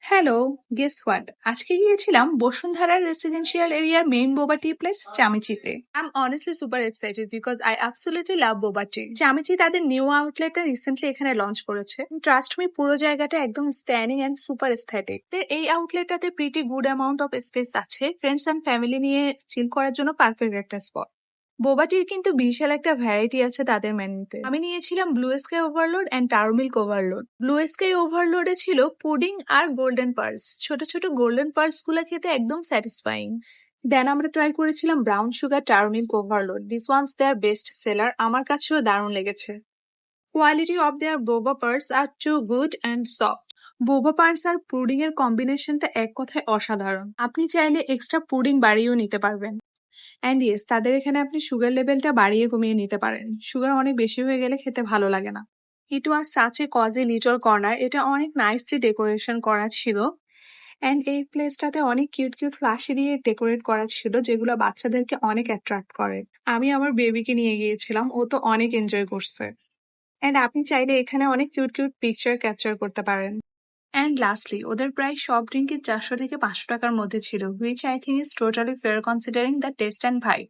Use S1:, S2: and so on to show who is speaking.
S1: Hello, guess what? আজকে গিয়েছিলাম বসুন্ধরার রেসিডেন্সিয়াল এরিয়ার মেইন বোবা টি প্লেস চামিচিতে। I am honestly super excited because I absolutely love boba tea. Chamichi তাদের new আউটলেটটা রিসেন্টলি এখানে লঞ্চ করেছে। ট্রাস্ট মি, পুরো জায়গাটা একদম স্ট্যান্ডিং অ্যান্ড সুপার এস্থেটিক। এই আউটলেটটাতে pretty good amount of space আছে। ফ্রেন্ডস অ্যান্ড ফ্যামিলি নিয়ে চিল করার জন্য পারফেক্ট একটা স্পট। বোবাটির কিন্তু বিশাল একটা ভ্যারাইটি আছে তাদের মেনুতে। আমি নিয়েছিলাম blue sky overload and taro milk overload. Blue sky ওভারলোডে ছিল পুডিং আর গোল্ডেন পার্লস। ছোট ছোট গোল্ডেন পার্লস গুলো খেতে একদম স্যাটিসফাইং। দেন আমরা ট্রাই করেছিলাম brown sugar taro milk overload. This one's their best seller, আমার কাছেও দারুণ লেগেছে। Quality of their boba pearls are too good and soft. Boba pearls are pudding এর কম্বিনেশনটা এক কথায় অসাধারণ। আপনি চাইলে এক্সট্রা পুডিং বাড়িয়েও নিতে পারবেন। অ্যান্ড ইয়েস, তাদের এখানে আপনি সুগার লেভেলটা বাড়িয়ে কমিয়ে নিতে পারেন। সুগার অনেক বেশি হয়ে গেলে খেতে ভালো লাগে না। It was such a cozy little corner. এটা অনেক নাইসলি ডেকোরেশন করা ছিল। অ্যান্ড এই প্লেসটাতে অনেক কিউট কিউট ফ্লাশি দিয়ে ডেকোরেট করা ছিল, যেগুলো বাচ্চাদেরকে অনেক অ্যাট্রাক্ট করে। আমি আমার বেবিকে নিয়ে গিয়েছিলাম, ও তো অনেক এনজয় করছে। অ্যান্ড আপনি চাইলে এখানে অনেক কিউট কিউট পিকচার ক্যাপচার করতে পারেন। অ্যান্ড লাস্টলি, ওদের প্রায় সব ড্রিঙ্কই 400 থেকে 500 টাকার মধ্যে ছিল, which I think is totally fair considering the test and vibe.